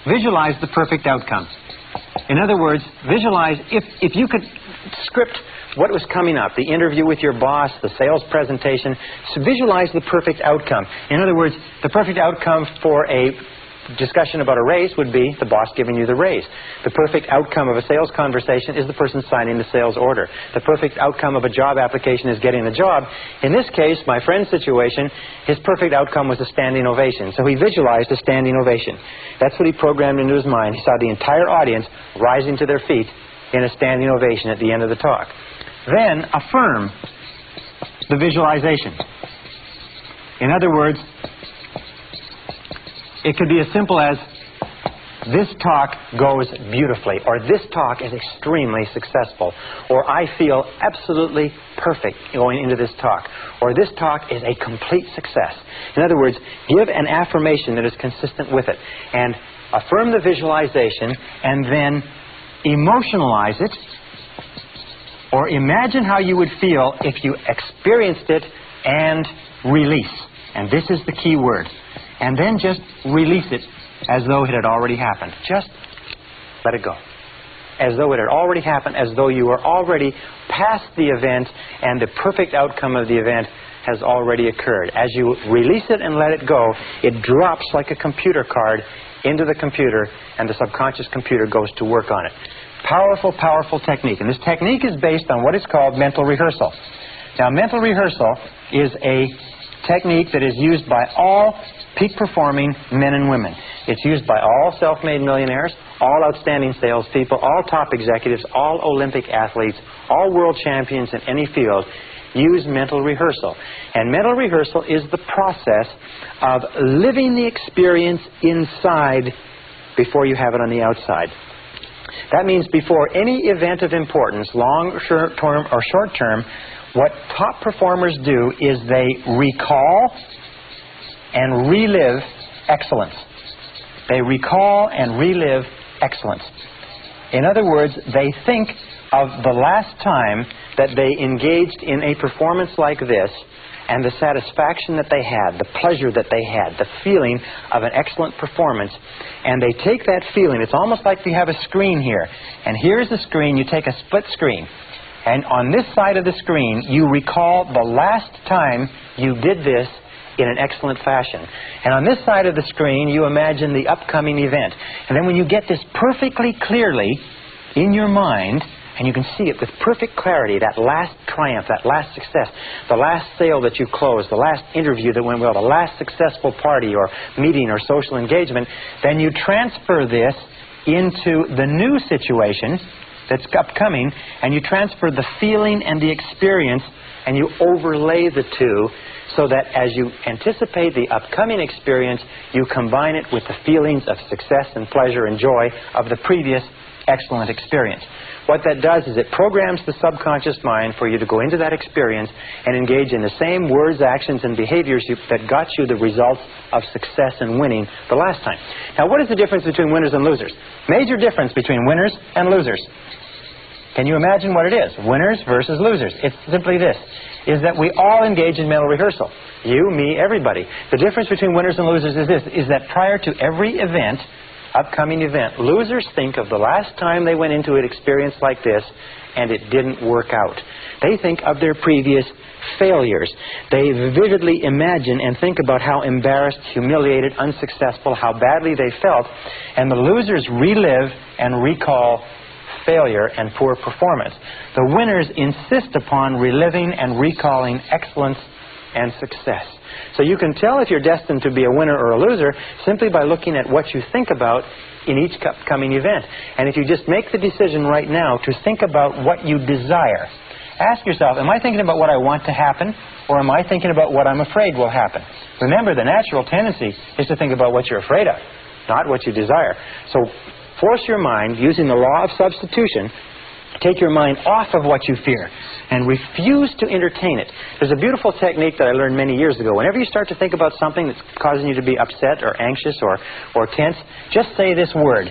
visualize the perfect outcome. In other words, visualize, if you could script what was coming up, the interview with your boss, the sales presentation, so visualize the perfect outcome. In other words, the perfect outcome for a discussion about a raise would be the boss giving you the raise. The perfect outcome of a sales conversation is the person signing the sales order. The perfect outcome of a job application is getting the job. In this case, my friend's situation, his perfect outcome was a standing ovation. So he visualized a standing ovation. That's what he programmed into his mind. He saw the entire audience rising to their feet in a standing ovation at the end of the talk. Then affirm the visualization. In other words, it could be as simple as, this talk goes beautifully, or this talk is extremely successful, or I feel absolutely perfect going into this talk, or this talk is a complete success. In other words, give an affirmation that is consistent with it, and affirm the visualization, and then emotionalize it, or imagine how you would feel if you experienced it, and release. And this is the key word. And then just release it as though it had already happened. Just let it go. As though it had already happened, as though you were already past the event and the perfect outcome of the event has already occurred. As you release it and let it go, it drops like a computer card into the computer, and the subconscious computer goes to work on it. Powerful, powerful technique. And this technique is based on what is called mental rehearsal. Now, mental rehearsal is a technique that is used by all peak-performing men and women. It's used by all self-made millionaires, all outstanding salespeople, all top executives, all Olympic athletes, all world champions in any field use mental rehearsal. And mental rehearsal is the process of living the experience inside before you have it on the outside. That means before any event of importance, long, short-term, or short-term, what top performers do is they recall and relive excellence. They recall and relive excellence. In other words, they think of the last time that they engaged in a performance like this, and the satisfaction that they had, the pleasure that they had, the feeling of an excellent performance, and they take that feeling. It's almost like you have a screen here, and here's the screen. You take a split screen, and on this side of the screen, you recall the last time you did this in an excellent fashion. And on this side of the screen, you imagine the upcoming event. And then when you get this perfectly clearly in your mind, and you can see it with perfect clarity, that last triumph, that last success, the last sale that you closed, the last interview that went well, the last successful party or meeting or social engagement, then you transfer this into the new situation that's upcoming, and you transfer the feeling and the experience, and you overlay the two so that as you anticipate the upcoming experience, you combine it with the feelings of success and pleasure and joy of the previous excellent experience. What that does is it programs the subconscious mind for you to go into that experience and engage in the same words, actions, and behaviors that got you the results of success and winning the last time. Now, what is the difference between winners and losers? Major difference between winners and losers. Can you imagine what it is? Winners versus losers. It's simply this, is that we all engage in mental rehearsal. You, me, everybody. The difference between winners and losers is this, is that prior to every event, upcoming event, losers think of the last time they went into an experience like this and it didn't work out. They think of their previous failures. They vividly imagine and think about how embarrassed, humiliated, unsuccessful, how badly they felt, and the losers relive and recall failure and poor performance. The winners insist upon reliving and recalling excellence and success. So you can tell if you're destined to be a winner or a loser simply by looking at what you think about in each upcoming event. And if you just make the decision right now to think about what you desire, ask yourself, am I thinking about what I want to happen, or am I thinking about what I'm afraid will happen? Remember, the natural tendency is to think about what you're afraid of, not what you desire. So force your mind, using the law of substitution, take your mind off of what you fear and refuse to entertain it. There's a beautiful technique that I learned many years ago. Whenever you start to think about something that's causing you to be upset or anxious or tense, just say this word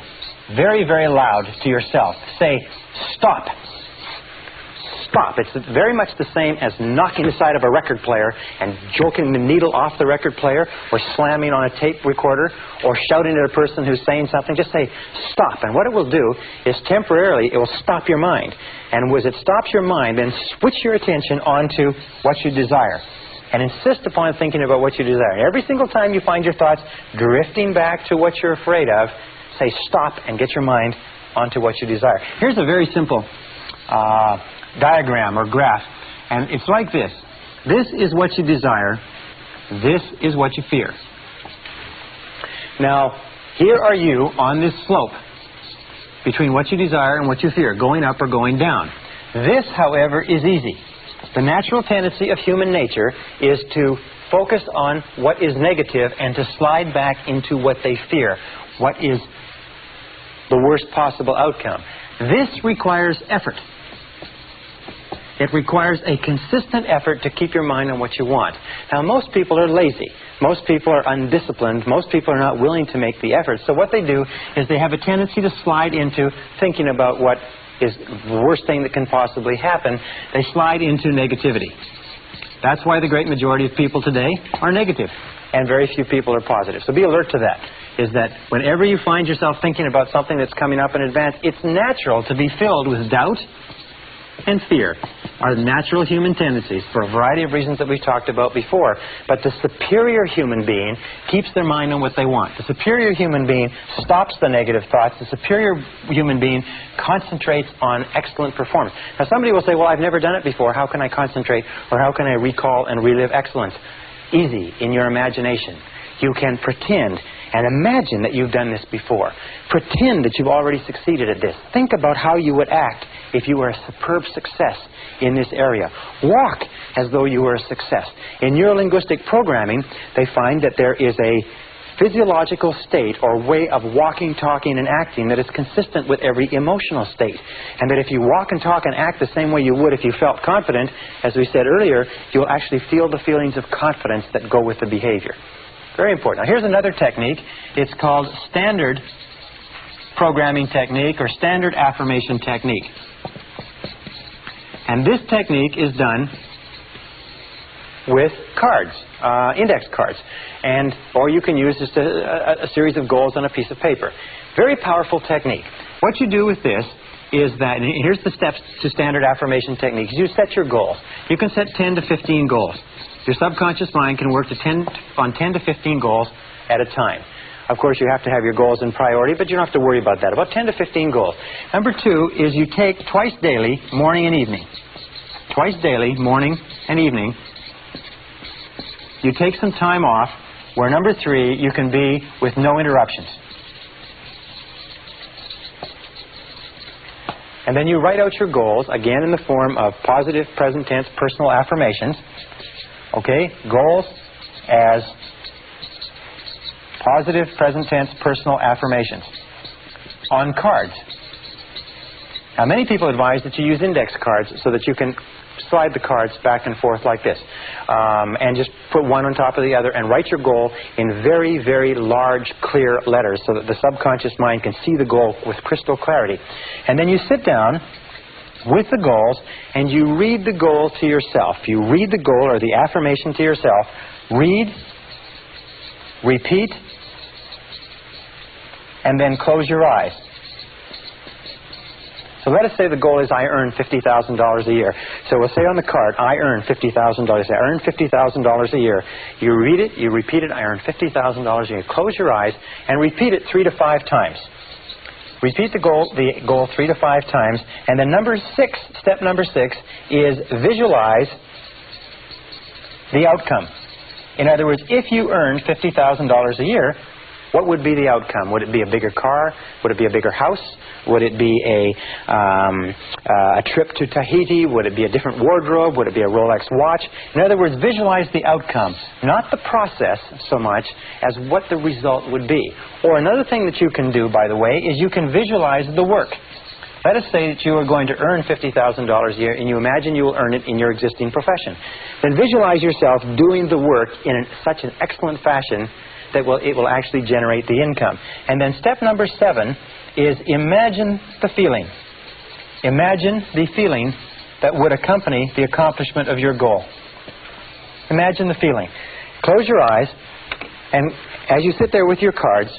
very, very loud to yourself. Say, stop. stop. It's very much the same as knocking the side of a record player and joking the needle off the record player, or slamming on a tape recorder, or shouting at a person who's saying something. Just say, stop. And what it will do is temporarily, it will stop your mind. And as it stops your mind, then switch your attention onto what you desire. And insist upon thinking about what you desire. And every single time you find your thoughts drifting back to what you're afraid of, say stop and get your mind onto what you desire. Here's a very simple diagram or graph. And it's like this. This is what you desire. This is what you fear. Now, here are you on this slope between what you desire and what you fear, going up or going down. This, however, is easy. The natural tendency of human nature is to focus on what is negative and to slide back into what they fear, what is the worst possible outcome. This requires effort. It requires a consistent effort to keep your mind on what you want. Now, most people are lazy. Most people are undisciplined. Most people are not willing to make the effort. So what they do is they have a tendency to slide into thinking about what is the worst thing that can possibly happen. They slide into negativity. That's why the great majority of people today are negative, and very few people are positive. So be alert to that, is that whenever you find yourself thinking about something that's coming up in advance, it's natural to be filled with doubt and fear. Are natural human tendencies for a variety of reasons that we've talked about before. But the superior human being keeps their mind on what they want. The superior human being stops the negative thoughts. The superior human being concentrates on excellent performance. Now, somebody will say, well, I've never done it before. How can I concentrate, or how can I recall and relive excellence? Easy, in your imagination. You can pretend and imagine that you've done this before. Pretend that you've already succeeded at this. Think about how you would act if you were a superb success in this area. Walk as though you were a success. In neurolinguistic programming, they find that there is a physiological state or way of walking, talking, and acting that is consistent with every emotional state. And that if you walk and talk and act the same way you would if you felt confident, as we said earlier, you'll actually feel the feelings of confidence that go with the behavior. Very important. Now, here's another technique. It's called standard programming technique or standard affirmation technique. And this technique is done with cards, index cards. Or you can use just a series of goals on a piece of paper. Very powerful technique. What you do with this is that, and here's the steps to standard affirmation techniques. You set your goals. You can set 10 to 15 goals. Your subconscious mind can work on 10 to 15 goals at a time. Of course, you have to have your goals in priority, but you don't have to worry about that. About 10 to 15 goals. Number 2 is you take twice daily, morning and evening. Twice daily, morning and evening. You take some time off, where number 3, you can be with no interruptions. And then you write out your goals, again in the form of positive present tense personal affirmations. Okay, goals as positive present tense personal affirmations on cards. Now, many people advise that you use index cards so that you can slide the cards back and forth like this, and just put one on top of the other and write your goal in very, very large, clear letters so that the subconscious mind can see the goal with crystal clarity. And then you sit down with the goals and you read the goal to yourself. You read the goal or the affirmation to yourself. Read, repeat, and then close your eyes. So let us say the goal is I earn $50,000 a year. So we'll say on the card, I earn $50,000. I earn $50,000 a year. You read it, you repeat it, I earn $50,000 a year. Close your eyes and repeat it 3 to 5 times. Repeat the goal 3 to 5 times. And then step number 6 is visualize the outcome. In other words, if you earned $50,000 a year, what would be the outcome? Would it be a bigger car? Would it be a bigger house? Would it be a trip to Tahiti? Would it be a different wardrobe? Would it be a Rolex watch? In other words, visualize the outcome, not the process so much as what the result would be. Or another thing that you can do, by the way, is you can visualize the work. Let us say that you are going to earn $50,000 a year and you imagine you will earn it in your existing profession. Then visualize yourself doing the work in such an excellent fashion that it will actually generate the income. And then step number 7 is imagine the feeling. Imagine the feeling that would accompany the accomplishment of your goal. Imagine the feeling. Close your eyes, and as you sit there with your cards,